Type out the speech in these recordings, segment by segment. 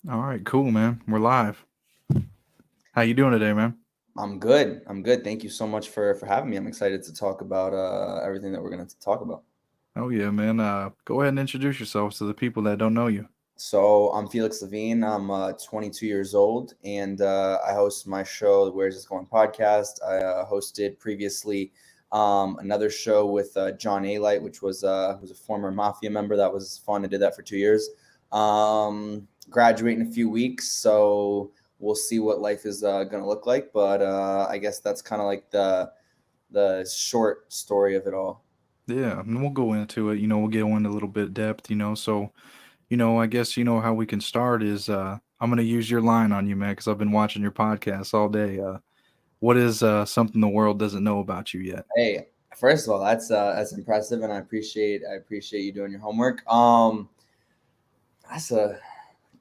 All right, cool, man. We're live. How you doing today, man? I'm good. I'm good. Thank you so much for having me. I'm excited to talk about everything that we're going to talk about. Oh yeah, man. Go ahead and introduce yourselves to the people that don't know you. So I'm Felix Levine. I'm 22 years old, and I host my show, the Where's This Going podcast. I hosted previously another show with John Alite, which was who's a former mafia member. That was fun. I did that for 2 years. Graduate in a few weeks, so we'll see what life is going to look like. But I guess that's kind of like the short story of it all. Yeah, and we'll go into it. We'll get into a little bit depth. So I guess how we can start is I'm gonna use your line on you, man, because I've been watching your podcast all day. What is something the world doesn't know about you yet? Hey, first of all, that's impressive, and I appreciate you doing your homework. That's a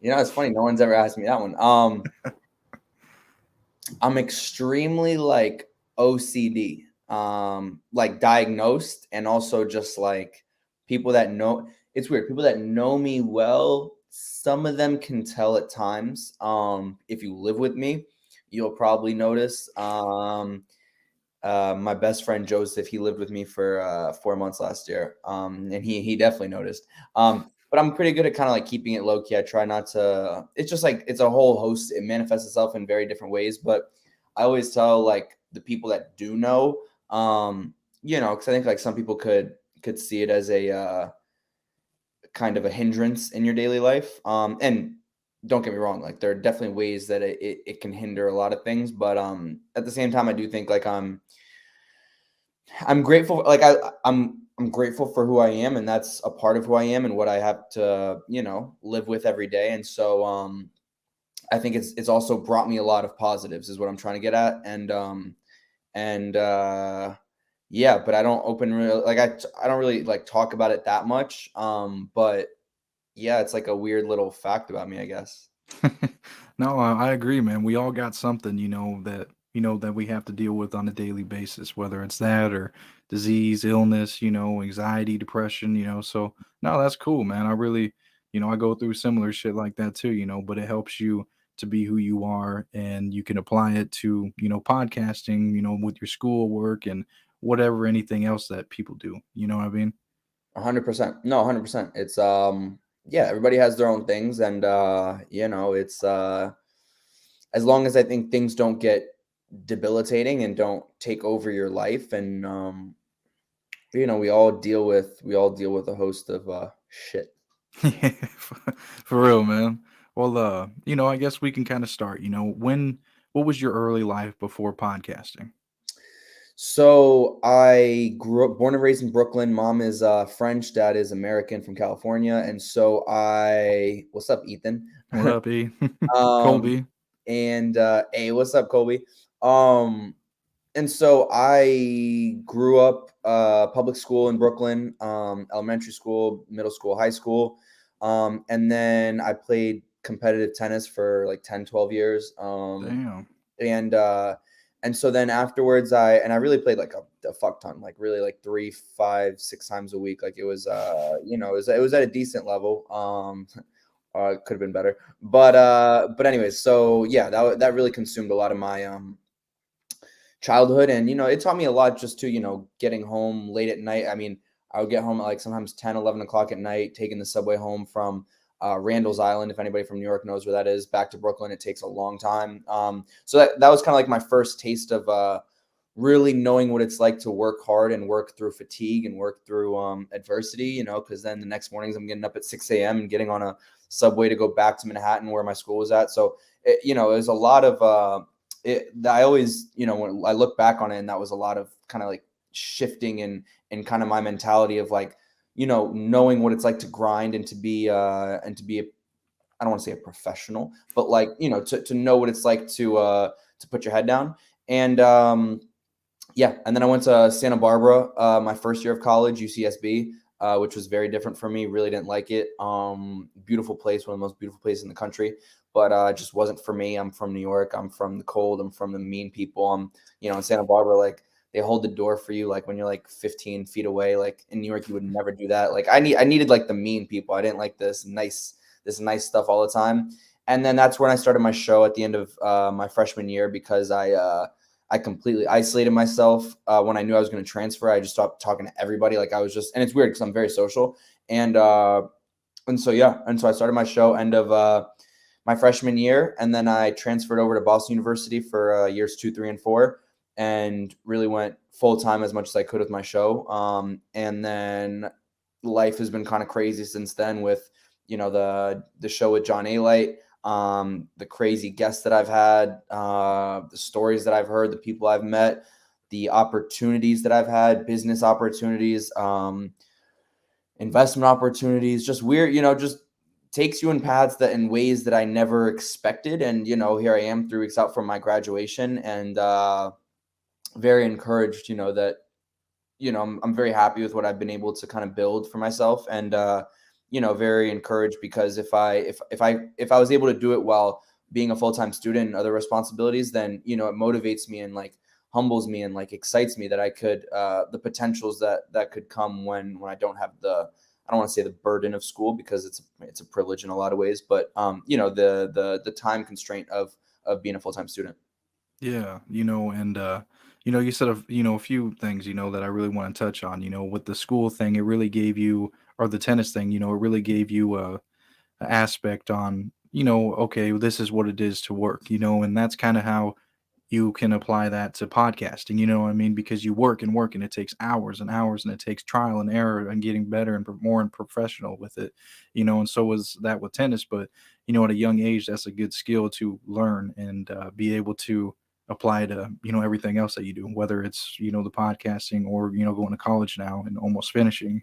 it's funny. No one's ever asked me that one. I'm extremely like OCD, like diagnosed, and also just like people that know. It's weird. People that know me well, some of them can tell at times. If you live with me, you'll probably notice. My best friend Joseph, he lived with me for 4 months last year, and he definitely noticed. But I'm pretty good at kind of like keeping it low key. I try not to. It's just like it's a whole host. It manifests itself in very different ways. But I always tell like the people that do know, because I think like some people could see it as a kind of a hindrance in your daily life. And don't get me wrong, like there are definitely ways that it can hinder a lot of things. But at the same time, I do think like I'm grateful. Like I'm grateful for who I am, and that's a part of who I am and what I have to live with every day. And so I think it's also brought me a lot of positives, is what I'm trying to get at. And yeah, but I don't open real like I don't really like talk about it that much. But yeah, it's like a weird little fact about me, I guess. No, I agree, man. We all got something, that we have to deal with on a daily basis, whether it's that or disease, illness, anxiety, depression. So no, that's cool, man. I really, I go through similar shit like that too, but it helps you to be who you are, and you can apply it to, podcasting, with your schoolwork and whatever, anything else that people do. You know what I mean? 100%. No, 100%. It's yeah, everybody has their own things, and it's as long as I think things don't get debilitating and don't take over your life, and we all deal with a host of shit. Yeah, for real, man. Well, I guess we can kind of start. What was your early life before podcasting? So I grew up, born and raised in Brooklyn. Mom is French, dad is American from California, and so what's up, Ethan? What up, E? um, Colby? and hey, what's up, Colby? Um, and so I grew up public school in Brooklyn, elementary school, middle school, high school, and then I played competitive tennis for like 10, 12 years. Damn. And and so then afterwards I really played like a fuck ton, like really like 3, 5, 6 times a week. Like it was it was at a decent level. It could have been better, but anyways, so yeah, that really consumed a lot of my childhood, and it taught me a lot just to getting home late at night. I mean, I would get home at like sometimes 10, 11 o'clock at night, taking the subway home from Randall's Island. If anybody from New York knows where that is, back to Brooklyn, it takes a long time. So that was kind of like my first taste of really knowing what it's like to work hard and work through fatigue and work through adversity, because then the next mornings I'm getting up at 6 a.m. and getting on a subway to go back to Manhattan where my school was at. So it was a lot of I always, when I look back on it, and that was a lot of kind of like shifting and kind of my mentality of like, knowing what it's like to grind and to be I don't want to say a professional, but like, to know what it's like to put your head down. And yeah, and then I went to Santa Barbara, my first year of college, UCSB, which was very different for me. Really didn't like it. Beautiful place, one of the most beautiful places in the country, but it just wasn't for me. I'm from New York. I'm from the cold. I'm from the mean people. In Santa Barbara, like they hold the door for you, like when you're like 15 feet away. Like in New York, you would never do that. Like I needed like the mean people. I didn't like this nice stuff all the time. And then that's when I started my show at the end of my freshman year, because I completely isolated myself when I knew I was going to transfer. I just stopped talking to everybody. Like I was just, and it's weird because I'm very social, and so yeah, and so I started my show end of my freshman year, and then I transferred over to Boston University for years 2, 3, and 4, and really went full time as much as I could with my show. And then life has been kind of crazy since then with the show with John Alite, the crazy guests that I've had, the stories that I've heard, the people I've met, the opportunities that I've had, business opportunities, investment opportunities, just weird, just takes you in paths that in ways that I never expected. And, here I am 3 weeks out from my graduation, and very encouraged, that, I'm very happy with what I've been able to kind of build for myself. And, very encouraged, because if I was able to do it while being a full-time student and other responsibilities, then, it motivates me and like humbles me and like excites me that I could, the potentials that could come when I don't have I don't want to say the burden of school, because it's a privilege in a lot of ways, but, the time constraint of being a full-time student. Yeah, and you said a few things, that I really want to touch on. With the school thing, it really gave you, or the tennis thing, it really gave you a aspect on, okay, this is what it is to work, and that's kind of how you can apply that to podcasting, you know what I mean? Because you work and work, and it takes hours and hours, and it takes trial and error and getting better and more and professional with it, and so was that with tennis. But, at a young age, that's a good skill to learn and be able to apply to, everything else that you do, whether it's, the podcasting or, going to college now and almost finishing.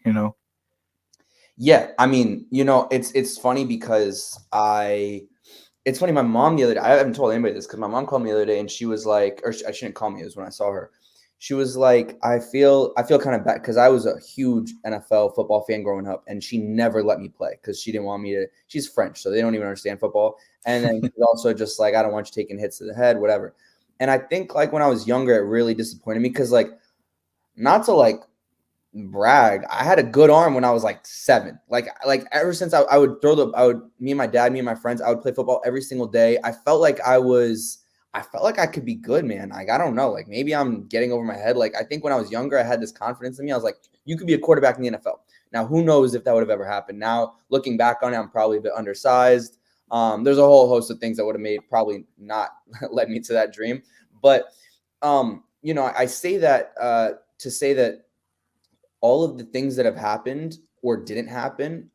Yeah, I mean, it's funny because it's funny. My mom the other day, I haven't told anybody this, because my mom called me the other day, and she was like, or she didn't call me, it was when I saw her. She was like, I feel kind of bad, because I was a huge NFL football fan growing up, and she never let me play because she didn't want me to. She's French, so they don't even understand football. And then she's also just like, I don't want you taking hits to the head, whatever. And I think like when I was younger, it really disappointed me, because like, not to like brag, I had a good arm when I was like 7. Like ever since I would me and my dad, me and my friends, I would play football every single day. I felt like I could be good, man. Like, I don't know, like maybe I'm getting over my head. Like, I think when I was younger, I had this confidence in me. I was like, you could be a quarterback in the NFL. Now, who knows if that would have ever happened? Now, looking back on it, I'm probably a bit undersized. There's a whole host of things that would have probably not led me to that dream. But, I say that to say that all of the things that have happened or didn't happen,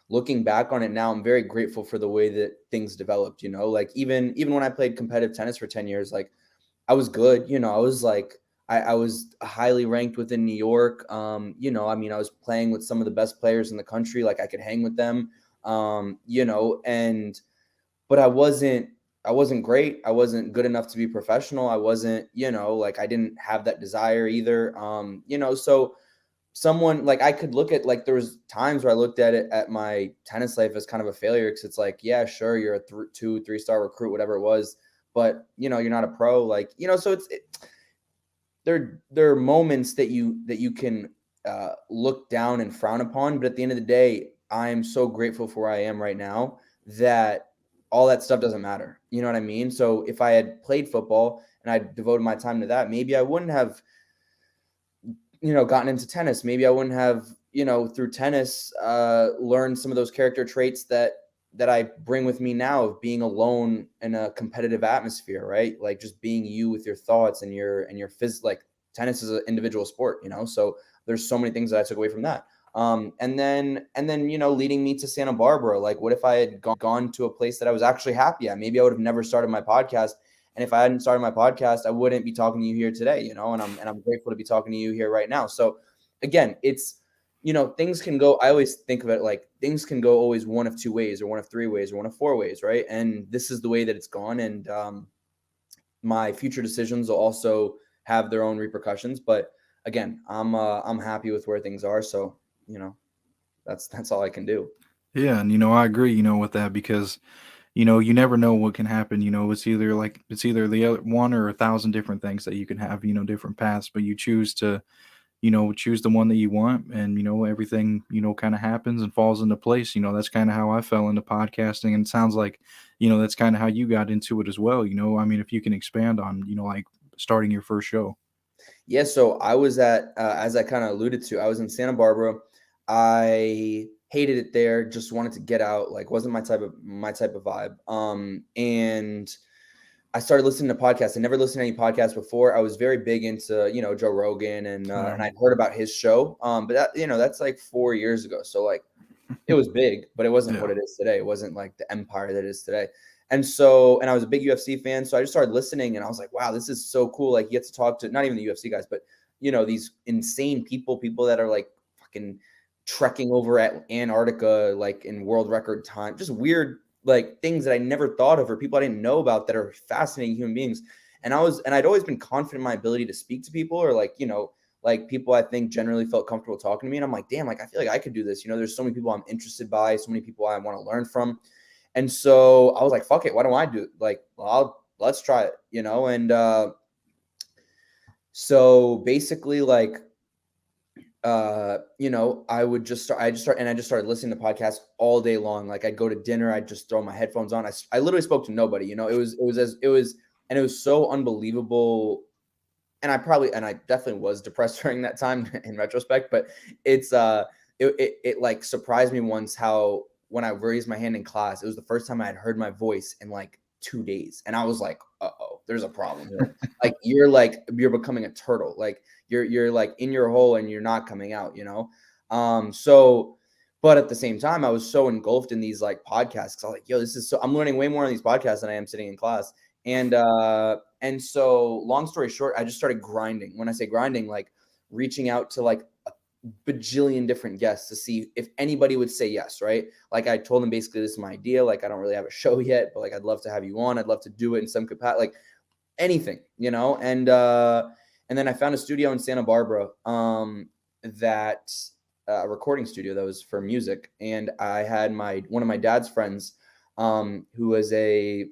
looking back on it now, I'm very grateful for the way that things developed. Like even when I played competitive tennis for 10 years, like I was good. I was like, I was highly ranked within New York. I mean, I was playing with some of the best players in the country. Like I could hang with them. But I wasn't great. I wasn't good enough to be professional. I wasn't, like I didn't have that desire either. So someone like I could look at, like there was times where I looked at it at my tennis life as kind of a failure, because it's like, yeah, sure, you're a 2, 3-star recruit, whatever it was, but you're not a pro, like, so there are moments that you can look down and frown upon, but at the end of the day, I'm so grateful for where I am right now that all that stuff doesn't matter. You know what I mean? So if I had played football and I devoted my time to that, maybe I wouldn't have gotten into tennis. Maybe I wouldn't have, through tennis, learned some of those character traits that I bring with me now, of being alone in a competitive atmosphere, right? Like just being you with your thoughts and your like tennis is an individual sport, so there's so many things that I took away from that. And then, leading me to Santa Barbara. Like, what if I had gone to a place that I was actually happy at? Maybe I would have never started my podcast. And if I hadn't started my podcast, I wouldn't be talking to you here today, and I'm grateful to be talking to you here right now. So again, it's, things can go, I always think of it like things can go always one of 2 ways, or one of 3 ways, or one of 4 ways. Right. And this is the way that it's gone. And my future decisions will also have their own repercussions. But again, I'm happy with where things are. So, that's all I can do. Yeah, and I agree, with that, because you never know what can happen. It's either the other one or 1,000 different things that you can have, different paths, but you choose to, choose the one that you want, and everything kind of happens and falls into place. That's kind of how I fell into podcasting, and it sounds like that's kind of how you got into it as well. I mean, if you can expand on like starting your first show. Yeah, so I was at, as I kind of alluded to, I was in Santa Barbara. I hated it there, just wanted to get out, like wasn't my type of vibe. And I started listening to podcasts. I never listened to any podcasts before. I was very big into, Joe Rogan, and Right. I'd heard about his show. But that, that's like 4 years ago. So like it was big, but it wasn't what Yeah. it is today. It wasn't like the empire that it is today. And I was a big UFC fan. So I just started listening, and I was like, wow, this is so cool. Like, you get to talk to not even the UFC guys, but these insane people that are like fucking trekking over at Antarctica, like in world record time, just weird, like things that I never thought of, or people I didn't know about, that are fascinating human beings. And I'd always been confident in my ability to speak to people, or like people I think generally felt comfortable talking to me. And I'm like, damn, like I feel like I could do this. There's so many people I'm interested by, so many people I want to learn from. And so I was like, fuck it, why don't I do it? Like, well, let's try it, And so basically, like, I just started listening to podcasts all day long. Like, I'd go to dinner, I'd just throw my headphones on. I literally spoke to nobody. And it was so unbelievable. And I definitely was depressed during that time in retrospect, but it like surprised me once how, when I raised my hand in class, it was the first time I had heard my voice in like 2 days. And I was like, uh-oh, there's a problem here. Like, you're becoming a turtle. Like, you're like in your hole and you're not coming out, So, but at the same time, I was so engulfed in these like podcasts, because I was like, yo, I'm learning way more on these podcasts than I am sitting in class. And so, long story short, I just started grinding. When I say grinding, like reaching out to like a bajillion different guests to see if anybody would say yes, right? Like, I told them basically, this is my idea. Like, I don't really have a show yet, but like, I'd love to have you on. I'd love to do it in some capacity, like anything, And then I found a studio in Santa Barbara, that a recording studio that was for music. And I had one of my dad's friends, who was a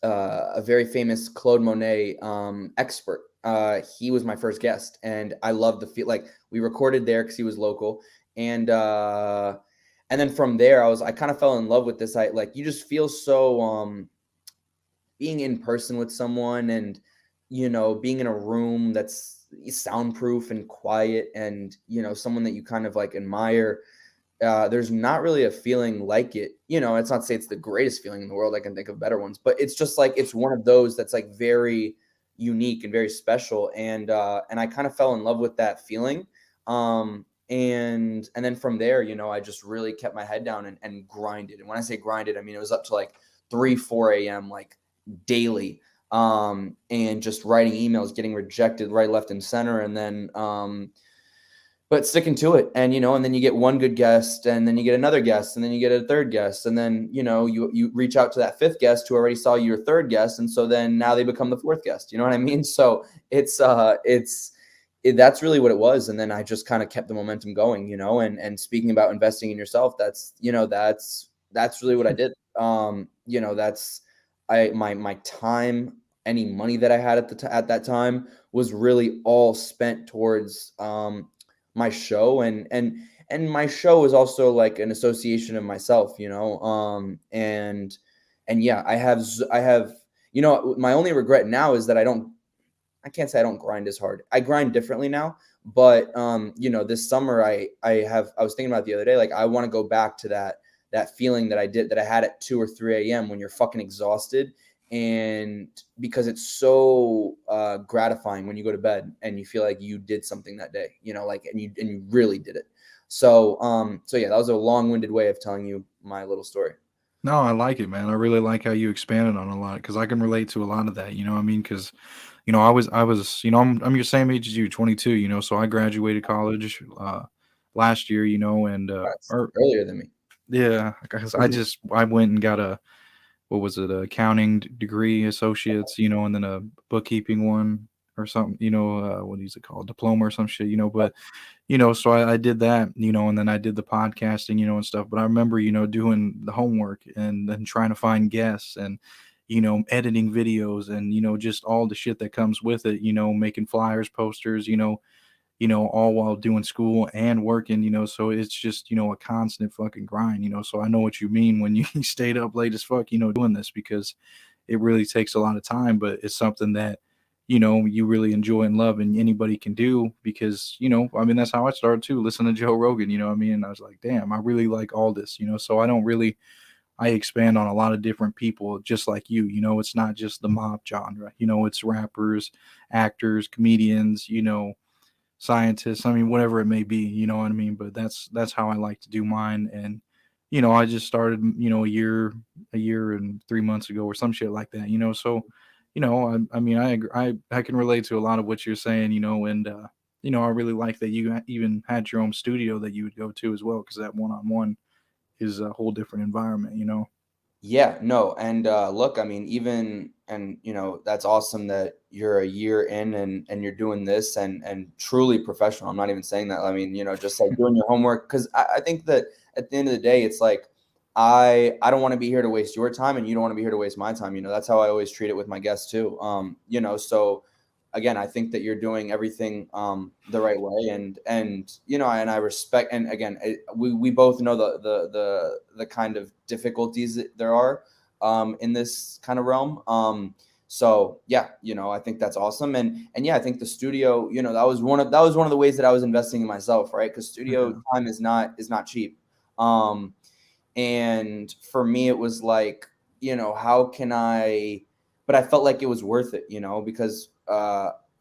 very famous Claude Monet expert. He was my first guest, and I loved the feel. Like, we recorded there because he was local, and then from there, I kind of fell in love with this. Like, you just feel so being in person with someone, and being in a room that's soundproof and quiet, and someone that you kind of like admire. There's not really a feeling like it. It's not to say it's the greatest feeling in the world. I can think of better ones, but it's just like, it's one of those that's like very unique and very special. And I kind of fell in love with that feeling. And then from there, I just really kept my head down and grinded. And when I say grinded, I mean, it was up to like 4 a.m., like daily, and just writing emails, getting rejected right, left, and center. And then, but sticking to it, and and then you get one good guest, and then you get another guest, and then you get a third guest, and then you reach out to that fifth guest who already saw your third guest, and so then now they become the fourth guest. You know what I mean? So that's really what it was. And then I just kind of kept the momentum going. And speaking about investing in yourself, that's really what I did. That's my time, any money that I had at that time was really all spent towards my show, and my show is also like an association of myself, and yeah, I have my only regret now is that I can't say I don't grind as hard. I grind differently now, but this summer I was thinking about it the other day, like, I want to go back to that feeling that I had at 2 or 3 a.m. when you're fucking exhausted. And because it's so gratifying when you go to bed and you feel like you did something that day, like, and you really did it. So yeah, that was a long-winded way of telling you my little story. No, I like it, man. I really like how you expanded on a lot, because I can relate to a lot of that. I mean, because I was, I'm your same age as you, 22. So I graduated college last year. And That's or earlier than me. yeah, because I went and got a, what was it, a accounting degree, associates, and then a bookkeeping one or something, what is it called, diploma or some shit, but so I did that, and then I did the podcasting, and stuff. But I remember, doing the homework and then trying to find guests, and editing videos, and just all the shit that comes with it, making flyers, posters, all while doing school and working, so it's just, a constant fucking grind, so I know what you mean when you stayed up late as fuck, doing this, because it really takes a lot of time, but it's something that, you really enjoy and love and anybody can do because, I mean, that's how I started too, listen to Joe Rogan, you know what I mean? And I was like, damn, I really like all this, so I expand on a lot of different people just like you, it's not just the mob genre, it's rappers, actors, comedians, scientists, I mean, whatever it may be, you know what I mean? But that's how I like to do mine. And, I just started, a year and 3 months ago or some shit like that, so, I mean, I can relate to a lot of what you're saying, and, I really like that you even had your own studio that you would go to as well, because that one-on-one is a whole different environment. Yeah, no, and look, I mean, that's awesome that you're a year in and you're doing this and truly professional. I'm not even saying that. I mean, just like doing your homework, because I think that at the end of the day, it's like I don't want to be here to waste your time, and you don't want to be here to waste my time. That's how I always treat it with my guests too. So again, I think that you're doing everything the right way, and I respect. And again, we both know the kind of difficulties that there are in this kind of realm. So yeah, I think that's awesome, and yeah, I think the studio, that was one of the ways that I was investing in myself, right? Because studio time is not cheap. And for me, it was like, how can I? But I felt like it was worth it, because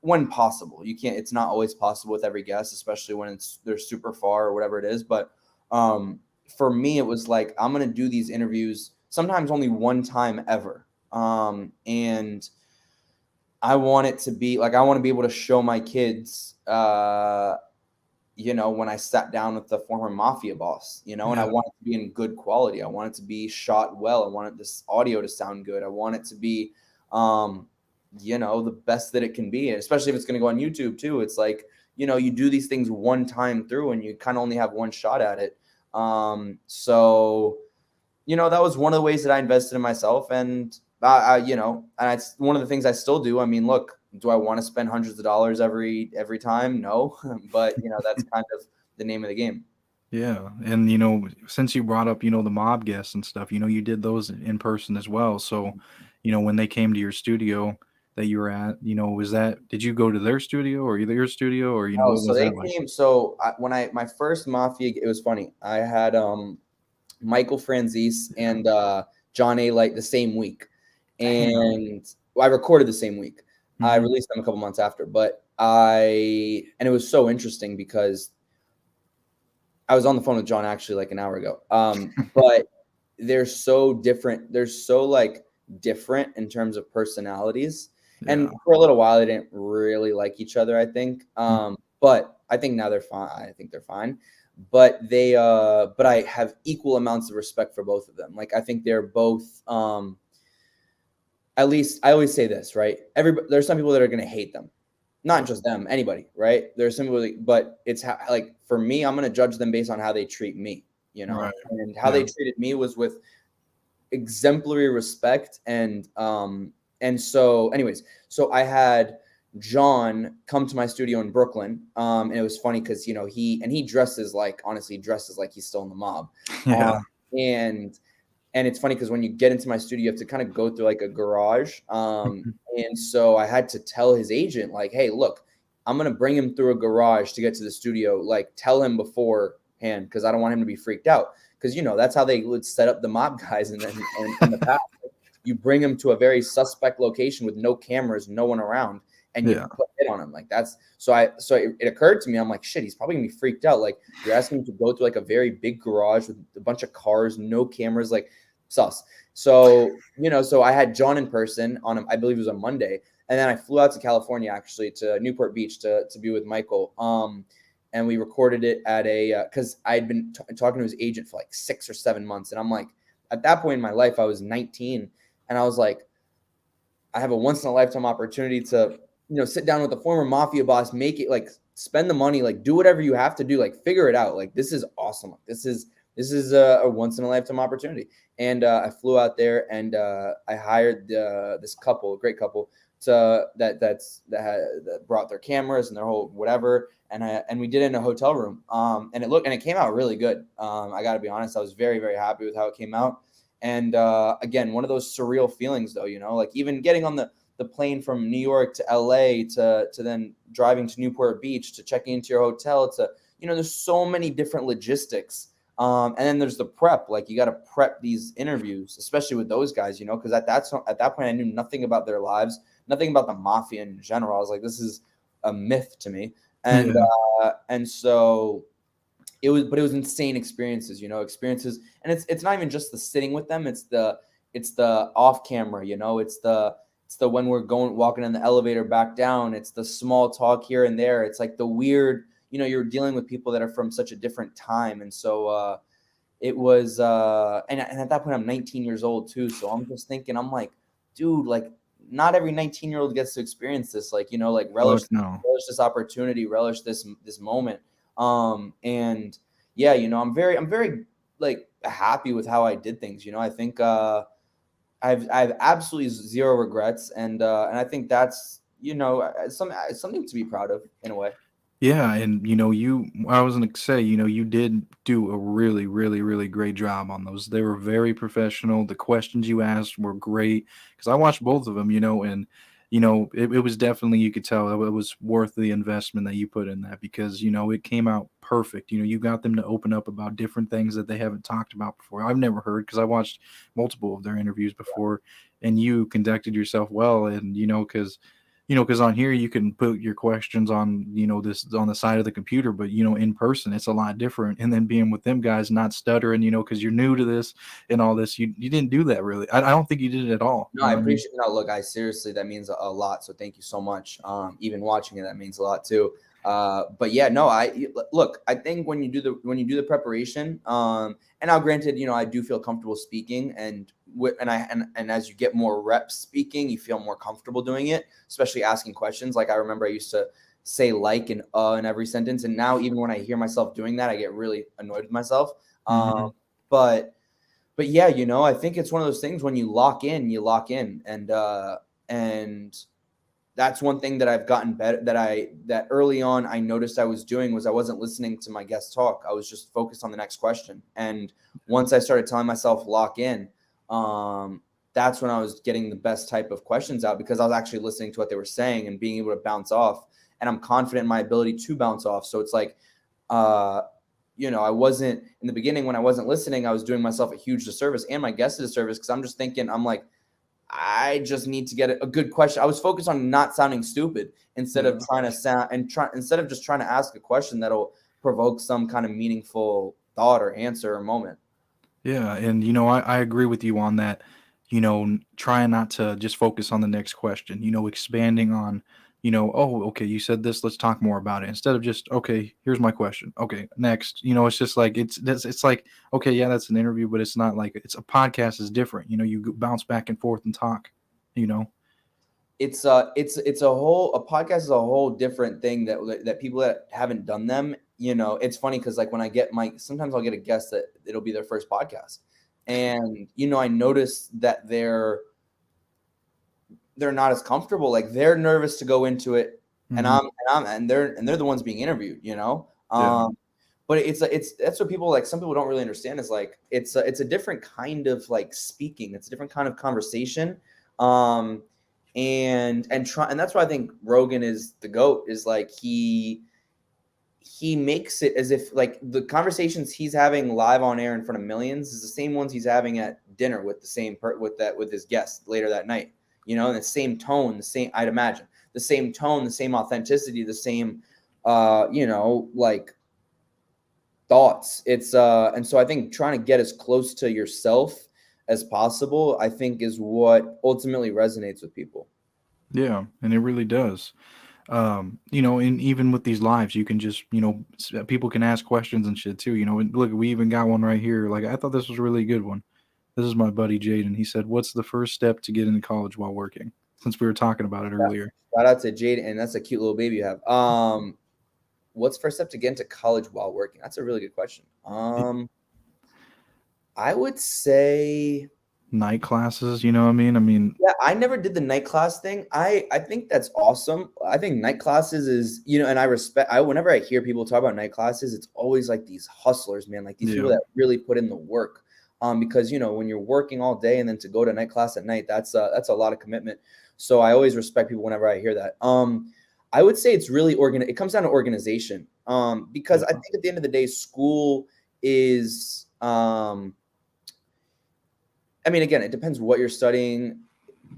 when possible, it's not always possible with every guest, especially when they're super far or whatever it is. But for me, it was like, I'm gonna do these interviews sometimes only one time ever, and I want it to be like, I want to be able to show my kids. When I sat down with the former mafia boss, and I want it to be in good quality. I want it to be shot well. I wanted this audio to sound good. I want it to be, the best that it can be. And especially if it's going to go on YouTube too. It's like, you do these things one time through and you kind of only have one shot at it. So, that was one of the ways that I invested in myself. And, and it's one of the things I still do. I mean, look, do I want to spend hundreds of dollars every time? No, but that's kind of the name of the game. Yeah, and since you brought up, the mob guests and stuff, you did those in person as well. So, when they came to your studio that you were at, did you go to their studio or either your studio, or Oh, what so was they that like? came. So my first mafia, it was funny. I had Michael Franzese and John Alite the same week, and I recorded the same week. I released them a couple months after, and it was so interesting because I was on the phone with John actually like an hour ago. But they're so different. They're so like different in terms of personalities. And Yeah. for a little while, they didn't really like each other, I think. But I think now they're fine. I think they're fine. But but I have equal amounts of respect for both of them. Like, I think they're both, at least I always say this, right? There's some people that are going to hate them. Not just them, anybody, right? There's some people, but it's like, for me, I'm going to judge them based on how they treat me, Right. and how they treated me was with exemplary respect. And so anyways, so I had John come to my studio in Brooklyn. And it was funny because, he dresses like, honestly, dresses like he's still in the mob. Yeah. And it's funny because when you get into my studio, you have to kind of go through like a garage. And so I had to tell his agent, like, hey, look, I'm going to bring him through a garage to get to the studio. Like, tell him beforehand, because I don't want him to be freaked out. Because, that's how they would set up the mob guys. And then in the past, you bring them to a very suspect location with no cameras, no one around, and you put it on him. Like, that's so it occurred to me. I'm like, shit, he's probably gonna be freaked out. Like, you're asking him to go through like a very big garage with a bunch of cars, no cameras, like, sus. So, so I had John in person on, I believe it was a Monday. And then I flew out to California, actually, to Newport Beach to be with Michael. And we recorded it at because I had been talking to his agent for like 6 or 7 months. And I'm like, at that point in my life, I was 19. And I was like, I have a once in a lifetime opportunity to, sit down with a former mafia boss, make it, like, spend the money, like, do whatever you have to do, like, figure it out. Like, this is awesome. This is a once in a lifetime opportunity. And I flew out there and I hired this couple, a great couple, that brought their cameras and their whole whatever, and we did it in a hotel room. And it came out really good. I got to be honest, I was very, very happy with how it came out. And again, one of those surreal feelings, though, like even getting on the plane from New York to LA to then driving to Newport Beach to checking into your hotel to, there's so many different logistics. And then there's the prep. Like you got to prep these interviews, especially with those guys, because at that point I knew nothing about their lives, nothing about the mafia in general. I was like, this is a myth to me. And and so it was insane experiences, experiences. And it's not even just the sitting with them. It's the off camera, it's the when we're walking in the elevator back down. It's the small talk here and there. It's like the weird, you're dealing with people that are from such a different time. And so it was, and at that point I'm 19 years old too. So I'm just thinking, I'm like, dude, like not every 19-year-old gets to experience this. Like, like relish this opportunity, relish this moment. And yeah, I'm very like happy with how I did things. I think I've absolutely zero regrets, and I think that's something to be proud of in a way. Yeah, and I was gonna say, you did do a really, really, really great job on those. They were very professional. The questions you asked were great because I watched both of them, and it was definitely, you could tell it was worth the investment that you put in that because it came out perfect. You got them to open up about different things that they haven't talked about before. I've never heard because I watched multiple of their interviews before, and you conducted yourself well, and because on here you can put your questions on this on the side of the computer, but in person it's a lot different. And then being with them guys, not stuttering, because you're new to this and all this, you didn't do that really. I don't think you did it at all. No, I appreciate. No, look, I seriously, that means a lot. So thank you so much. Even watching it, that means a lot too. But yeah, no, look. I think when you do the preparation, and now granted, I do feel comfortable speaking, and as you get more reps speaking, you feel more comfortable doing it, especially asking questions. Like I remember I used to say like and in every sentence, and now even when I hear myself doing that, I get really annoyed with myself. But yeah, I think it's one of those things when you lock in, and that's one thing that I've gotten better, that early on I noticed I was doing was I wasn't listening to my guests talk. I was just focused on the next question. And once I started telling myself lock in, that's when I was getting the best type of questions out because I was actually listening to what they were saying and being able to bounce off. And I'm confident in my ability to bounce off. So it's like, I wasn't in the beginning when I wasn't listening, I was doing myself a huge disservice and my guests a disservice because I'm just thinking, I'm like, I just need to get a good question. I was focused on not sounding stupid instead of trying to sound instead of just trying to ask a question that'll provoke some kind of meaningful thought or answer or moment. Yeah, and I agree with you on that. Trying not to just focus on the next question. Expanding on, oh, okay, you said this. Let's talk more about it instead of just, okay, here's my question. Okay, next. It's just like it's like, okay, yeah, that's an interview, but it's not like it's a podcast is different. You bounce back and forth and talk. It's a podcast is a whole different thing that people that haven't done them. It's funny because like when I get sometimes I'll get a guest that it'll be their first podcast. And, I noticed that they're not as comfortable. Like they're nervous to go into it. Mm-hmm. And they're the ones being interviewed, Yeah. But that's what people like. Some people don't really understand is like, it's a different kind of like speaking. It's a different kind of conversation. And that's why I think Rogan is the GOAT is like, he makes it as if like the conversations he's having live on air in front of millions is the same ones he's having at dinner with the same with his guest later that night, and the same tone, I'd imagine the same tone, the same authenticity, the same, like thoughts. It's and so I think trying to get as close to yourself as possible, I think is what ultimately resonates with people. Yeah, and it really does. And even with these lives, you can just, people can ask questions and shit too. And look, we even got one right here. Like, I thought this was a really good one. This is my buddy Jaden. He said, "What's the first step to get into college while working?" Since we were talking about it earlier. Shout out to Jade, and that's a cute little baby you have. What's first step to get into college while working? That's a really good question. I would say night classes, you know what I mean? I mean, Yeah, I never did the night class thing. I think that's awesome. I think night classes is, and whenever I hear people talk about night classes, it's always like these hustlers, man, like these people yeah, that really put in the work. Because when you're working all day and then to go to night class at night, that's a lot of commitment. So I always respect people whenever I hear that. I would say it's really it comes down to organization. Because yeah, I think at the end of the day, school is I mean, again, it depends what you're studying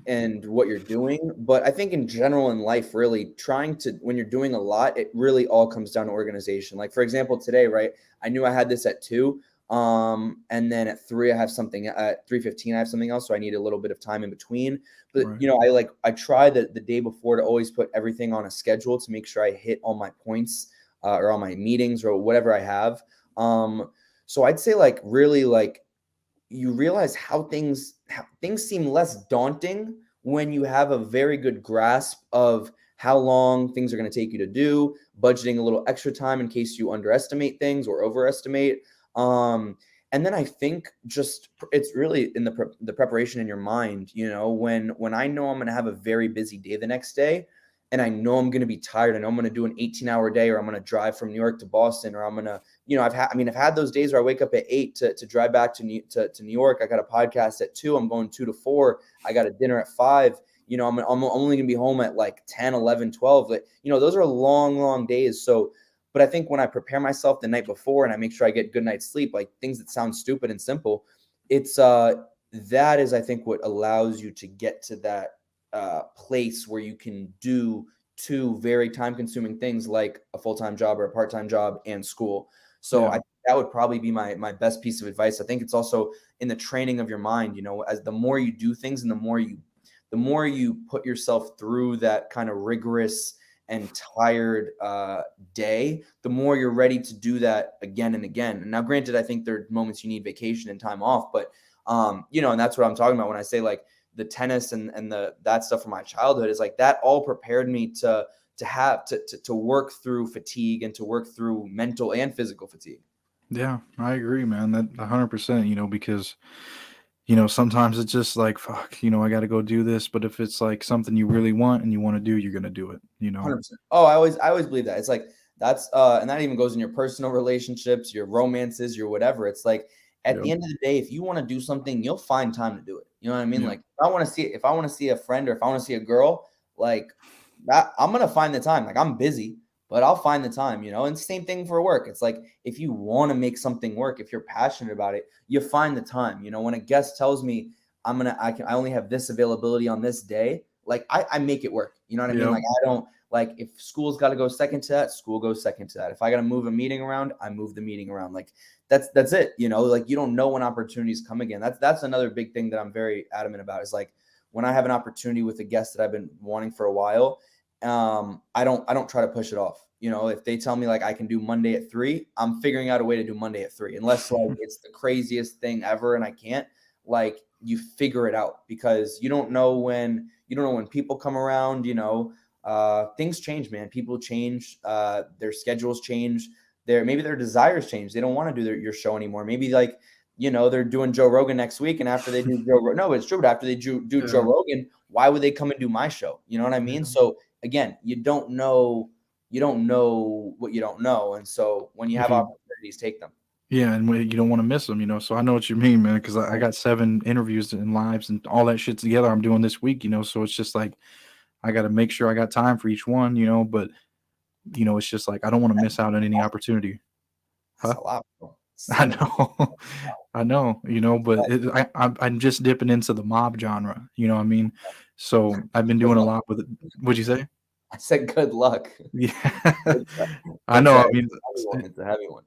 and what you're doing. But I think in general in life, really when you're doing a lot, it really all comes down to organization. Like, for example, today, right? I knew I had this at 2. And then at 3, I have something at 3:15, I have something else. So I need a little bit of time in between. But, right. I try the day before to always put everything on a schedule to make sure I hit all my points or all my meetings or whatever I have. So I'd say like really like you realize how things seem less daunting when you have a very good grasp of how long things are going to take you to do, budgeting a little extra time in case you underestimate things or overestimate. And then I think just it's really in the preparation in your mind. When I know I'm going to have a very busy day the next day, and I know I'm going to be tired, I know I'm going to do an 18-hour day, or I'm going to drive from New York to Boston, or I'm going to I've had those days where I wake up at 8 to drive back to New York. I got a podcast at 2. I'm going 2 to 4. I got a dinner at 5. I'm only going to be home at like 10, 11, 12. Like, those are long, long days. So, but I think when I prepare myself the night before and I make sure I get good night's sleep, like things that sound stupid and simple, it's that is, I think, what allows you to get to that place where you can do 2 very time-consuming things like a full-time job or a part-time job and school. So Yeah. that would probably be my best piece of advice. I think it's also in the training of your mind, as the more you do things and the more you put yourself through that kind of rigorous and tired day, the more you're ready to do that again and again. And now, granted, I think there are moments you need vacation and time off, but and that's what I'm talking about when I say like the tennis and that stuff from my childhood is like that all prepared me to work through fatigue and to work through mental and physical fatigue. Yeah, I agree, man. That 100%, because sometimes it's just like fuck, I got to go do this, but if it's like something you really want and you want to do, you're going to do it. 100%. Oh, I always believe that. It's like that's and that even goes in your personal relationships, your romances, your whatever. It's like at Yep. the end of the day, if you want to do something, you'll find time to do it. You know what I mean? Yeah. Like if I want to see a friend or if I want to see a girl, like that, I'm gonna find the time. Like I'm busy, but I'll find the time, And same thing for work. It's like if you want to make something work, if you're passionate about it, you find the time. When a guest tells me I only have this availability on this day, like I make it work. You know what I mean? Yep. Like I don't like if school's got to go second to that, school goes second to that. If I got to move a meeting around, I move the meeting around. Like that's it. Like you don't know when opportunities come again. That's another big thing that I'm very adamant about is like when I have an opportunity with a guest that I've been wanting for a while, I don't try to push it off. If they tell me like I can do Monday at 3, I'm figuring out a way to do Monday at 3, unless like it's the craziest thing ever and I can't. Like you figure it out because you don't know when people come around. Things change, man. People change. Their schedules change. Maybe their desires change. They don't want to do your show anymore. Maybe like they're doing Joe Rogan next week, and after they do no, it's true. But after they do Joe Yeah. Rogan, why would they come and do my show? You know what I mean? Yeah. So again, you don't know what you don't know, and so when you If have you opportunities, take them. Yeah, and you don't want to miss them, so I know what you mean, man, because I Right. got 7 interviews and lives and all that shit together I'm doing this week, so it's just like I got to make sure I got time for each one, but it's just like I don't want to miss out on any opportunity. That's Huh? a lot, bro. I 7 know. I know, but I'm just dipping into the mob genre, what I mean? So I've been Good doing a luck. lot with it. What'd you say? I said good luck. Yeah. I It's know. a I mean, heavy one. It's a heavy one.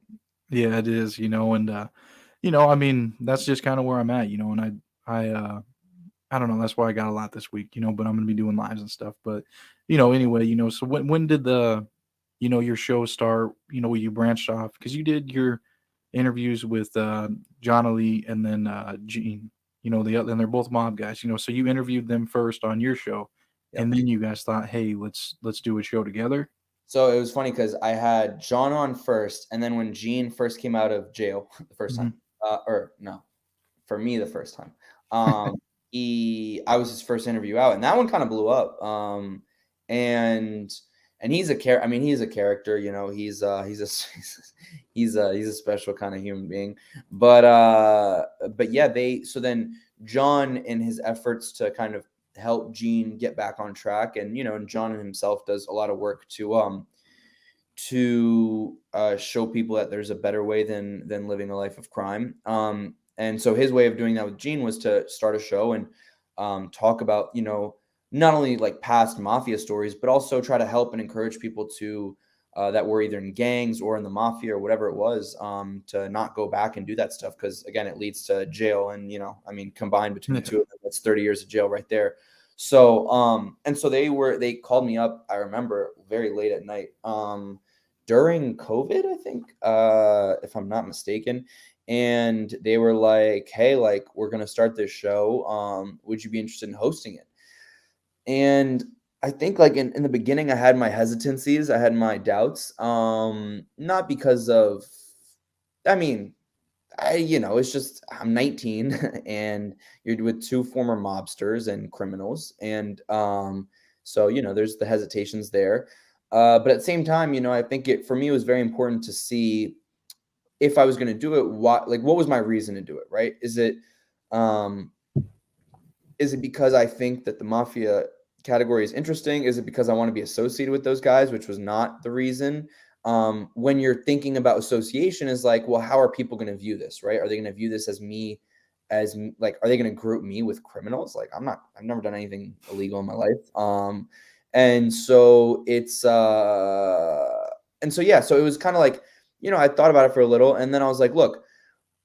yeah, it is, and I mean, that's just kind of where I'm at, and I don't know, that's why I got a lot this week, but I'm gonna be doing lives and stuff. But, anyway, so when did your show start, where you branched off? Because you did your interviews with John Alite and then Gene, the other, and they're both mob guys, so you interviewed them first on your show, and Yep. then you guys thought, hey, let's do a show together. So it was funny because I had John on first, and then when Gene first came out of jail the first Hmm. time, or no, for me the first time, I was his first interview out, and that one kind of blew up. And he's a I mean, he's a character, you know. He's a he's a special kind of human being. But yeah, so then John, in his efforts to kind of help Gene get back on track, and and John himself does a lot of work to show people that there's a better way than living a life of crime. And so his way of doing that with Gene was to start a show and talk about, not only like past mafia stories, but also try to help and encourage people to that were either in gangs or in the mafia or whatever it was, to not go back and do that stuff. Because again, it leads to jail. And, I mean, combined between the two of them, that's 30 years of jail right there. So, and so they called me up, I remember, very late at night, during COVID, I think, if I'm not mistaken. And they were like, hey, like, we're going to start this show. Would you be interested in hosting it? And I think, like, in the beginning, I had my hesitancies, I had my doubts, not because of, I mean, it's just, I'm 19 and you're with two former mobsters and criminals. And so, there's the hesitations there. But at the same time, I think for me, it was very important to see if I was going to do it, what was my reason to do it, right? Is it because I think that the mafia category is interesting? Is it because I want to be associated with those guys, which was not the reason? When you're thinking about association, is like, well, how are people going to view this, right? Are they going to view this as me, like, are they going to group me with criminals? Like, I've never done anything illegal in my life. And so yeah, so it was kind of like, I thought about it for a little, and then I was like, look,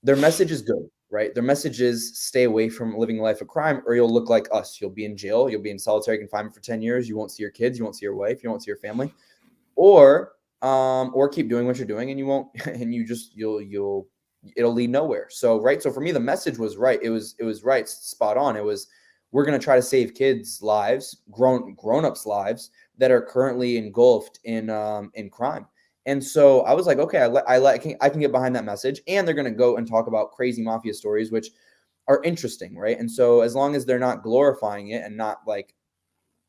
their message is good, right? Their message is stay away from living a life of crime, or you'll look like us. You'll be in jail. You'll be in solitary confinement for 10 years. You won't see your kids. You won't see your wife. You won't see your family, or keep doing what you're doing, and you won't, and it'll lead nowhere. So, right. So for me, the message was right. It was right. Spot on. It was, we're going to try to save kids' lives, grown-ups' lives that are currently engulfed in crime. And so I was like, okay, I can get behind that message. And they're going to go and talk about crazy mafia stories, which are interesting, right? And so as long as they're not glorifying it and not like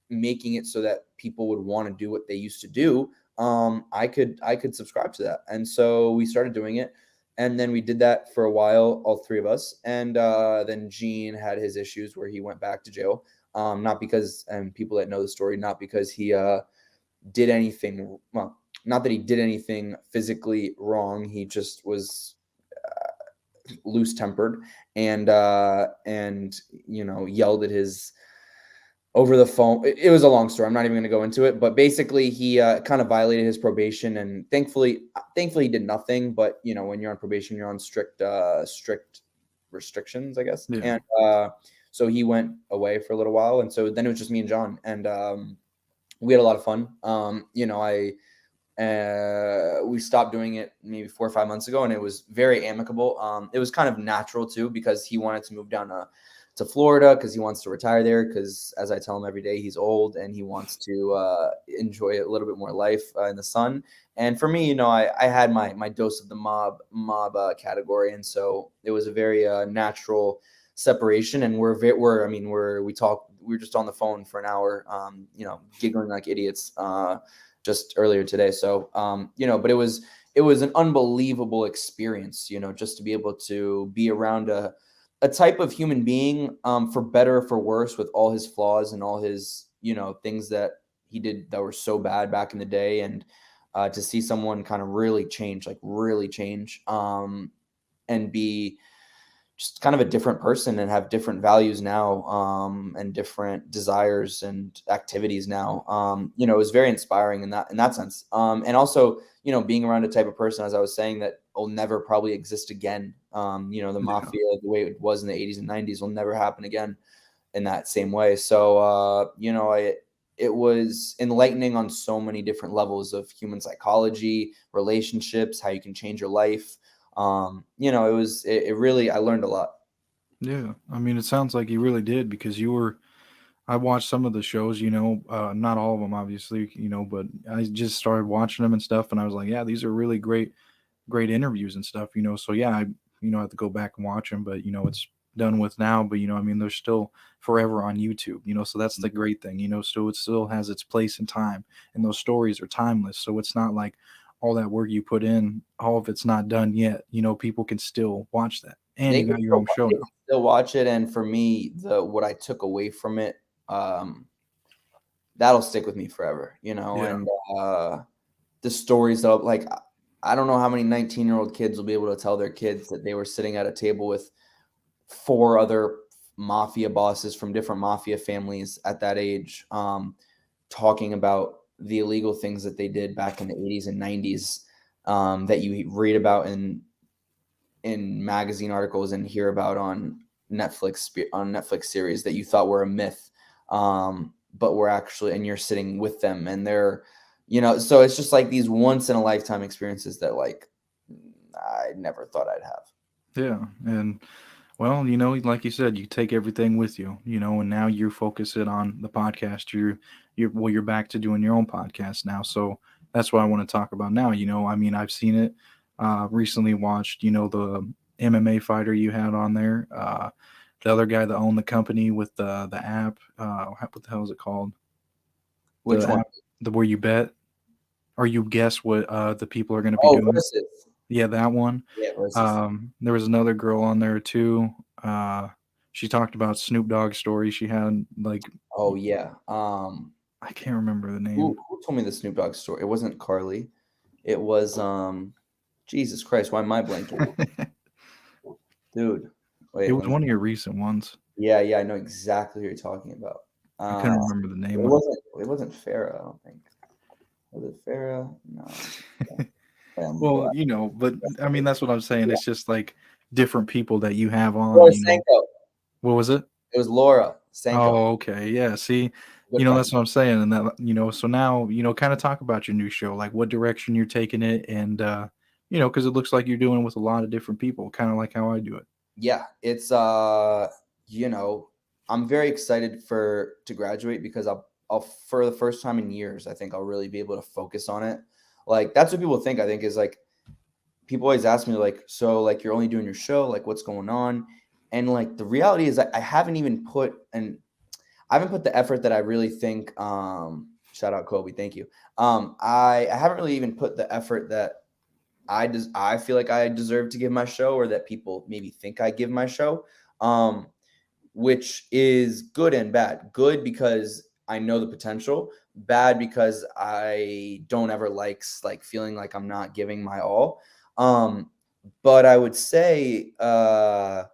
making it so that people would want to do what they used to do, I could subscribe to that. And so we started doing it. And then we did that for a while, all three of us. And then Gene had his issues where he went back to jail. Not because, and people that know the story, not because he did anything, well, not that he did anything physically wrong. He just was loose tempered and yelled at his over the phone. It was a long story. I'm not even going to go into it, but basically he kind of violated his probation, and thankfully he did nothing. But when you're on probation, you're on strict restrictions, I guess. Yeah. And so he went away for a little while, and so then it was just me and John, and we had a lot of fun. We stopped doing it maybe 4 or 5 months ago, and it was very amicable. It was kind of natural too, because he wanted to move down to Florida because he wants to retire there, because as I tell him every day, he's old and he wants to enjoy a little bit more life in the sun. And for me, I had my dose of the mob category, and so it was a very natural separation. And we were just on the phone for an hour, giggling like idiots just earlier today. So but it was an unbelievable experience, just to be able to be around a type of human being, for better or for worse, with all his flaws and all his, things that he did that were so bad back in the day. And to see someone kind of really change, and be just kind of a different person and have different values now, and different desires and activities now. It was very inspiring in that sense. And also, being around a type of person, as I was saying, that will never probably exist again. The mafia, the way it was in the 80s and 90s, will never happen again in that same way. So, it was enlightening on so many different levels of human psychology, relationships, how you can change your life. It really, I learned a lot. Yeah. I mean, it sounds like you really did, because I watched some of the shows, not all of them, obviously, but I just started watching them and stuff. And I was like, yeah, these are really great interviews and stuff, so yeah, I have to go back and watch them. But, done with now, but I mean, they're still forever on YouTube. So that's the great thing. So it still has its place in time, and those stories are timeless. So it's not like all that work you put in, all of it's not done yet. People can still watch that, and They you can got your still, own show they can now. still watch it, and for me, what I took away from it, that'll stick with me forever. Yeah. And the stories that like I don't know how many 19-year-old kids will be able to tell their kids that they were sitting at a table with 4 other mafia bosses from different mafia families at that age, talking about the illegal things that they did back in the 80s and 90s, that you read about in magazine articles and hear about on Netflix series that you thought were a myth, but were actually, and you're sitting with them and they're, so it's just like these once in a lifetime experiences that like I never thought I'd have. Yeah. And well, like you said, you take everything with you, and now you're focusing on the podcast. You're back to doing your own podcast now. So that's what I want to talk about now. I mean, I've seen it, recently watched, the MMA fighter you had on there, the other guy that owned the company with the app, what the hell is it called? Which The one? app, where you bet or you guess what the people are going to be Oh, doing. versus. Yeah, that one. Yeah, versus. There was another girl on there too. Uh, she talked about Snoop Dogg's story. She had like, Oh yeah. I can't remember the Who name. told me the Snoop Dogg story? It wasn't Carly. It was Jesus Christ, why am I blanking? Dude. It Wait, was let me, one of your recent ones. yeah, I know exactly who you're talking about. I couldn't remember the name of It wasn't Farah, I don't think. Was it Farah? No. it. Well, Well, but I mean, that's what I'm saying. yeah. It's just like different people that you have on. Laura Sanko. What was it? It was Laura Sanko. Oh, okay. Yeah. See, Good friend. that's what I'm saying. And that, so now, kind of talk about your new show, like what direction you're taking it. And, because it looks like you're doing it with a lot of different people, kind of like how I do it. Yeah, it's I'm very excited to graduate because I'll for the first time in years, I think I'll really be able to focus on it. Like that's what people think, I think, is like people always ask me like, so like you're only doing your show, like what's going on? And like the reality is I haven't even put the effort that I really think, shout out Kobe, thank you. I haven't really even put the effort that I feel like I deserve to give my show, or that people maybe think I give my show, which is good and bad. Good because I know the potential. Bad because I don't ever like feeling like I'm not giving my all. But I would say that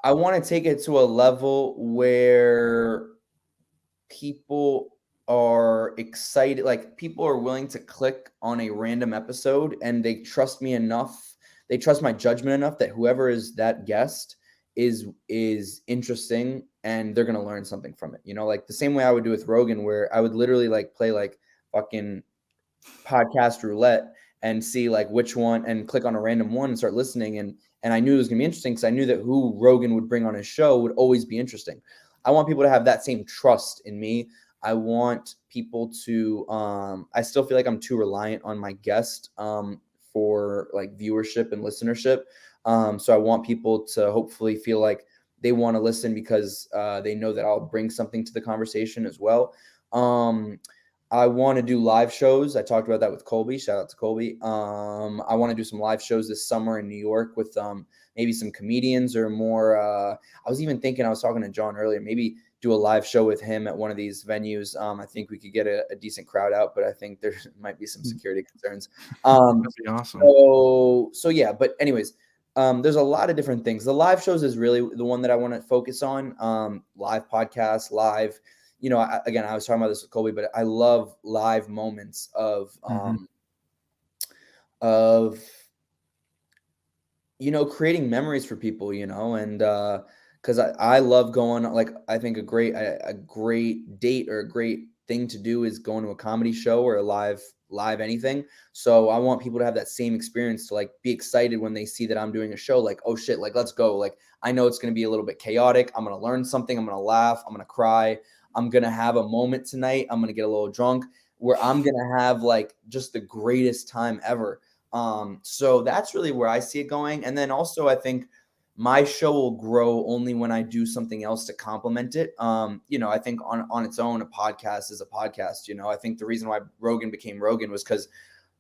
I want to take it to a level where people are excited, like people are willing to click on a random episode and they trust me enough, they trust my judgment enough that whoever is that guest is interesting and they're going to learn something from it, like the same way I would do with Rogan, where I would literally like play like fucking podcast roulette and see like which one, and click on a random one and start listening, and I knew it was going to be interesting because I knew that who Rogan would bring on his show would always be interesting. I want people to have that same trust in me. I want people to, I still feel like I'm too reliant on my guest for like viewership and listenership. So I want people to hopefully feel like they want to listen because they know that I'll bring something to the conversation as well. I want to do live shows. I talked about that with Colby. Shout out to Colby. I want to do some live shows this summer in New York with maybe some comedians or more. I was even thinking, I was talking to John earlier, maybe do a live show with him at one of these venues. I think we could get a decent crowd out, but I think there might be some security concerns. That'd be awesome. So yeah, but anyways, there's a lot of different things. The live shows is really the one that I want to focus on. Live podcasts, live, again, I was talking about this with Colby, but I love live moments of creating memories for people, and because I love going, like, I think a great date or a great thing to do is going to a comedy show or a live anything. So I want people to have that same experience, to like be excited when they see that I'm doing a show, like, oh shit, like let's go. Like I know it's going to be a little bit chaotic. I'm going to learn something. I'm going to laugh. I'm going to cry. I'm going to have a moment tonight. I'm going to get a little drunk where I'm going to have like just the greatest time ever. So that's really where I see it going. And then also I think my show will grow only when I do something else to complement it. I think on its own, a podcast is a podcast. I think the reason why Rogan became Rogan was because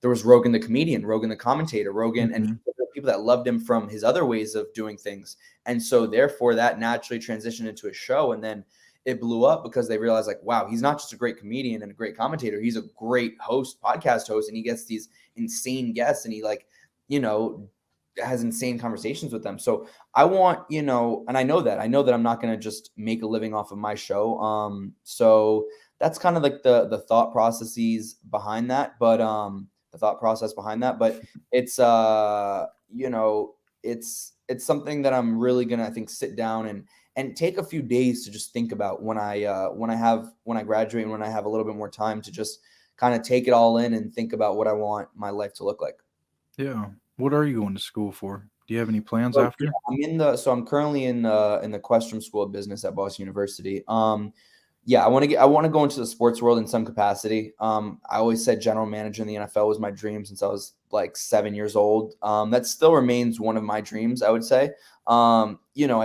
there was Rogan the comedian, Rogan the commentator, Rogan, and people that loved him from his other ways of doing things. And so therefore that naturally transitioned into a show. And then it blew up because they realized, like, wow, he's not just a great comedian and a great commentator. He's a great podcast host, and he gets these insane guests, and he has insane conversations with them. So I want, and I know that I'm not going to just make a living off of my show. So that's kind of like the thought processes behind that. But the thought process behind that, but it's it's something that I'm really gonna, I think, sit down and take a few days to just think about when I graduate and when I have a little bit more time to just kind of take it all in and think about what I want my life to look like. Yeah. What are you going to school for? Do you have any plans So yeah, after? I'm currently in the Questrom School of Business at Boston University. Yeah, I want to go into the sports world in some capacity. I always said general manager in the NFL was my dream since I was like 7 years old. That still remains one of my dreams, I would say. I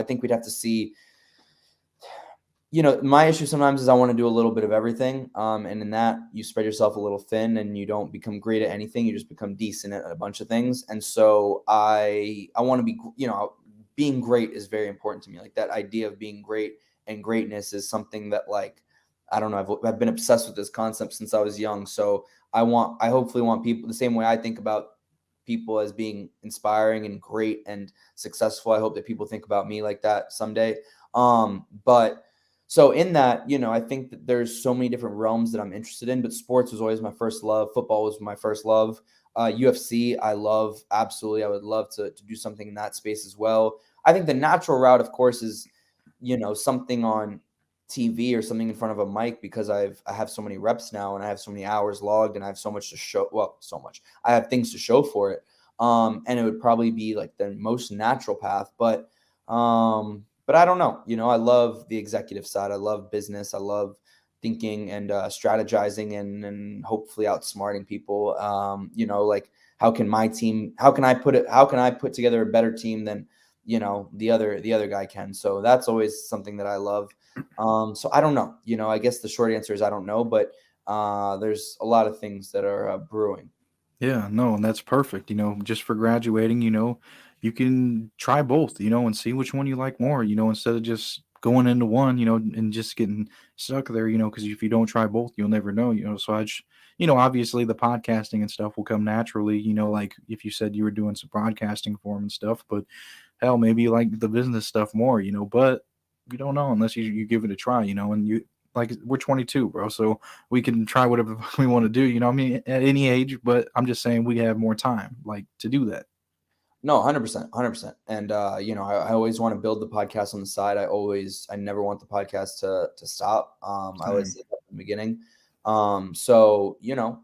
think we'd have to see. My issue sometimes is I want to do a little bit of everything. And in that, you spread yourself a little thin and you don't become great at anything. You just become decent at a bunch of things. And so I want to be, being great is very important to me. Like, that idea of being great and greatness is something that, like, I don't know, I've been obsessed with this concept since I was young. So I hopefully want people the same way I think about people as being inspiring and great and successful. I hope that people think about me like that someday. But so in that, I think that there's so many different realms that I'm interested in, but sports was always my first love. Football was my first love. UFC, I love. Absolutely. I would love to do something in that space as well. I think the natural route, of course, is, something on TV or something in front of a mic, because I have so many reps now and I have so many hours logged and I have so much to show. Well, so much. I have things to show for it. And it would probably be like the most natural path, but I don't know. I love the executive side. I love business. I love thinking and strategizing and hopefully outsmarting people. Like, how can I put together a better team than, the other guy can. So that's always something that I love. So I don't know. I guess the short answer is I don't know, but there's a lot of things that are brewing. Yeah, no, and that's perfect. Just for graduating, you can try both, and see which one you like more, instead of just going into one, and just getting stuck there, because if you don't try both, you'll never know, So obviously the podcasting and stuff will come naturally, like if you said you were doing some broadcasting for them and stuff, but hell, maybe you like the business stuff more, but you don't know unless you give it a try, and like we're 22, bro, so we can try whatever we want to do, I mean, at any age, but I'm just saying we have more time, like, to do that. No, 100%, 100%. And I always want to build the podcast on the side. I never want the podcast to stop. I always Same. say that in the beginning. So,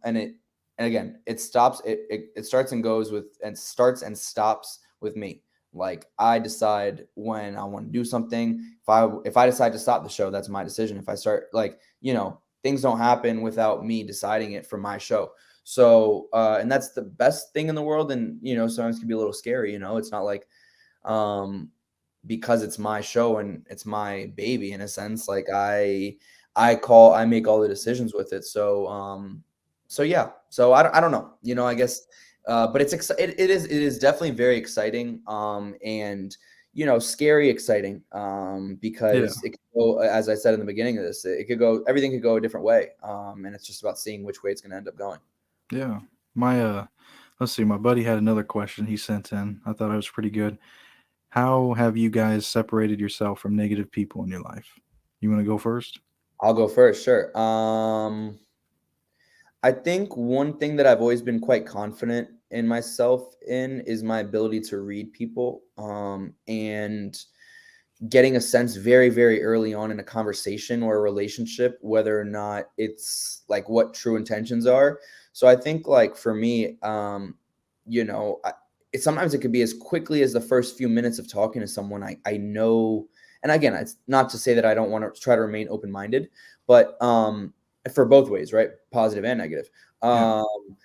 and again, it starts and goes with, and starts and stops with me. Like, I decide when I want to do something. If I decide to stop the show, that's my decision. If I start, like, things don't happen without me deciding it for my show. So, and that's the best thing in the world. And, sometimes it can be a little scary, it's not like, because it's my show and it's my baby in a sense, like I make all the decisions with it. So yeah, so I don't know, I guess, but it is definitely very exciting, and, scary exciting, Yeah. because it could go, as I said in the beginning of this, everything could go a different way. And it's just about seeing which way it's going to end up going. Yeah. My let's see, my buddy had another question he sent in. I thought it was pretty good. How have you guys separated yourself from negative people in your life? You want to go first? I'll go first. Sure. I think one thing that I've always been quite confident in myself in is my ability to read people, and getting a sense very, very early on in a conversation or a relationship, whether or not it's like what true intentions are. So I think, like, for me, sometimes it could be as quickly as the first few minutes of talking to someone. I know, and again, it's not to say that I don't want to try to remain open-minded, but for both ways, right? Positive and negative. Yeah. Um,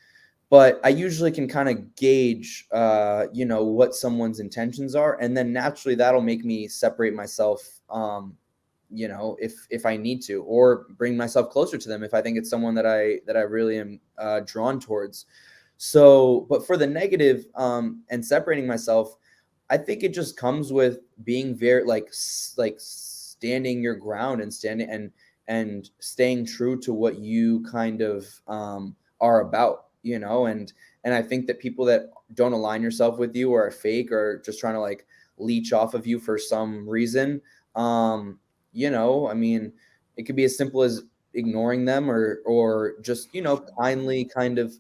but I usually can kind of gauge, what someone's intentions are, and then naturally that'll make me separate myself, if I need to, or bring myself closer to them if I think it's someone that I really am drawn towards. So, but for the negative, and separating myself, I think it just comes with being very like standing your ground and standing and staying true to what you kind of are about, and I think that people that don't align yourself with you or are fake or just trying to like leech off of you for some reason, I mean, it could be as simple as ignoring them or just, kindly kind of,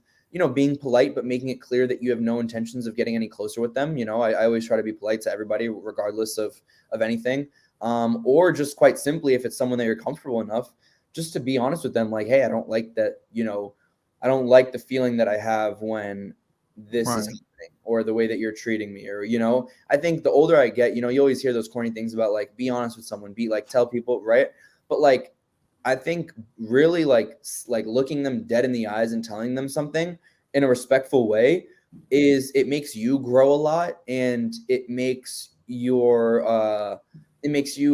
being polite, but making it clear that you have no intentions of getting any closer with them. I always try to be polite to everybody, regardless of anything. Or just quite simply, if it's someone that you're comfortable enough, just to be honest with them, like, hey, I don't like that, I don't like the feeling that I have when this is Right. happening, or the way that you're treating me, or, I think the older I get, you always hear those corny things about like, be honest with someone, be like, tell people, right? But like, I think really like looking them dead in the eyes and telling them something in a respectful way it makes you grow a lot, and it makes you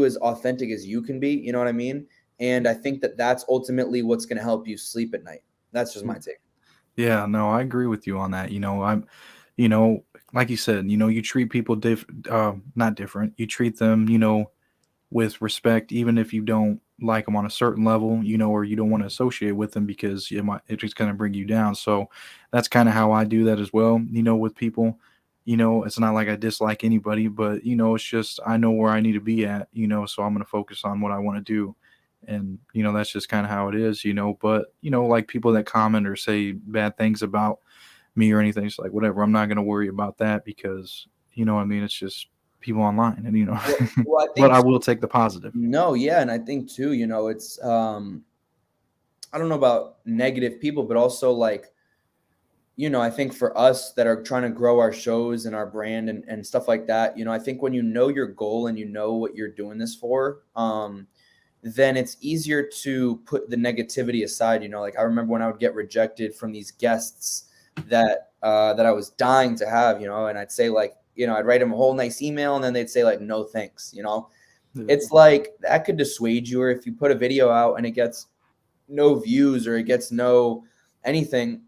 as authentic as you can be, you know what I mean? And I think that that's ultimately what's going to help you sleep at night. That's just my take. Yeah, no, I agree with you on that. You know, like you said, you treat people not different. You treat them, with respect, even if you don't like them on a certain level, or you don't want to associate with them because it's just going to bring you down. So that's kind of how I do that as well, with people. It's not like I dislike anybody, but it's just I know where I need to be at, so I'm going to focus on what I want to do. And that's just kind of how it is, but like people that comment or say bad things about me or anything, it's like whatever, I'm not going to worry about that because what I mean, it's just people online and Well, I but think I will take the positive. no, yeah, and I think too, it's I don't know about negative people, but also like, I think for us that are trying to grow our shows and our brand and stuff like that, I think when you know your goal and you know what you're doing this for, then it's easier to put the negativity aside. Like I remember when I would get rejected from these guests that I was dying to have, and I'd say like, I'd write them a whole nice email and then they'd say like, no thanks. Yeah. It's like that could dissuade you, or if you put a video out and it gets no views or it gets no anything,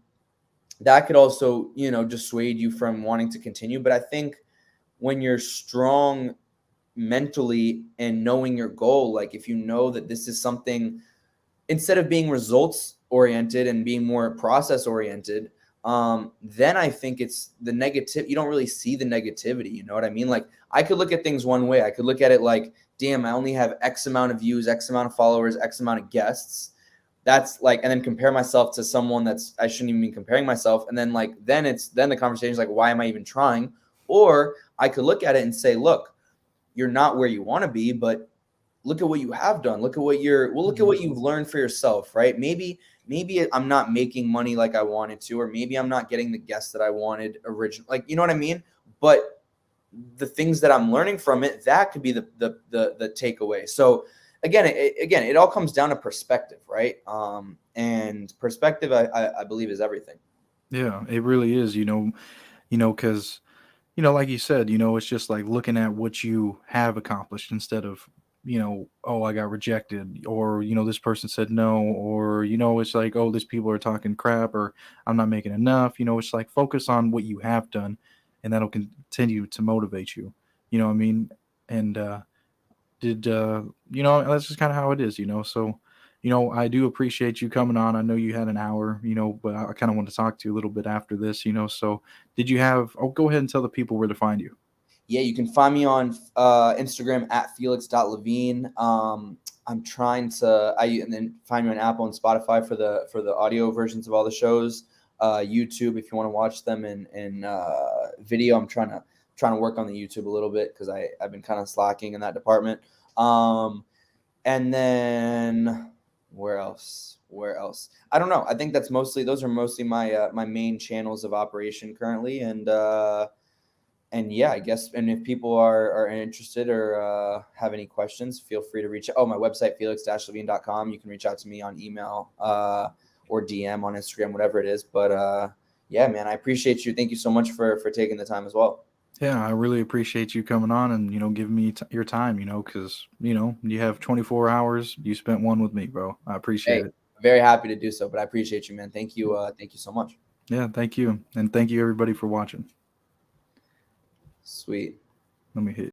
that could also, dissuade you from wanting to continue. But I think when you're strong mentally and knowing your goal, like if you know that this is something, instead of being results oriented and being more process oriented, then I think it's the negative. You don't really see the negativity. You know what I mean? Like I could look at things one way. I could look at it like, damn, I only have X amount of views, X amount of followers, X amount of guests. That's like, and then compare myself to someone that's, I shouldn't even be comparing myself. And then like, then the conversation is like, why am I even trying? Or I could look at it and say, look, you're not where you want to be, but look at what you have done. Look at look at what you've learned for yourself, right? Maybe I'm not making money like I wanted to, or maybe I'm not getting the guests that I wanted originally. Like, you know what I mean? But the things that I'm learning from it, that could be the takeaway. So it all comes down to perspective, right? And perspective, I believe, is everything. Yeah, it really is, because like you said, it's just like looking at what you have accomplished instead of, oh, I got rejected, or, this person said no, or, it's like, oh, these people are talking crap, or I'm not making enough. It's like focus on what you have done, and that'll continue to motivate you. You know what I mean? And that's just kind of how it is. So I do appreciate you coming on. I know you had an hour, but I kind of want to talk to you a little bit after this. So did you have, oh, go ahead and tell the people where to find you. Yeah, you can find me on Instagram at Felix.Levine. I'm trying to and then find me on Apple and Spotify for the audio versions of all the shows. YouTube if you want to watch them in video. I'm trying to work on the YouTube a little bit because I've been kind of slacking in that department. And then where else? Where else? I don't know. I think those are mostly my my main channels of operation currently, and yeah, I guess. And if people are interested or have any questions, feel free to reach out. Oh, my website, felix-levine.com. You can reach out to me on email or DM on Instagram, whatever it is. But yeah, man, I appreciate you. Thank you so much for taking the time as well. Yeah, I really appreciate you coming on and giving me your time. Because you have 24 hours. You spent one with me, bro. I appreciate Hey, it. very happy to do so, but I appreciate you, man. Thank you. Thank you so much. Yeah, thank you, and thank you everybody for watching. Sweet. Let me hit.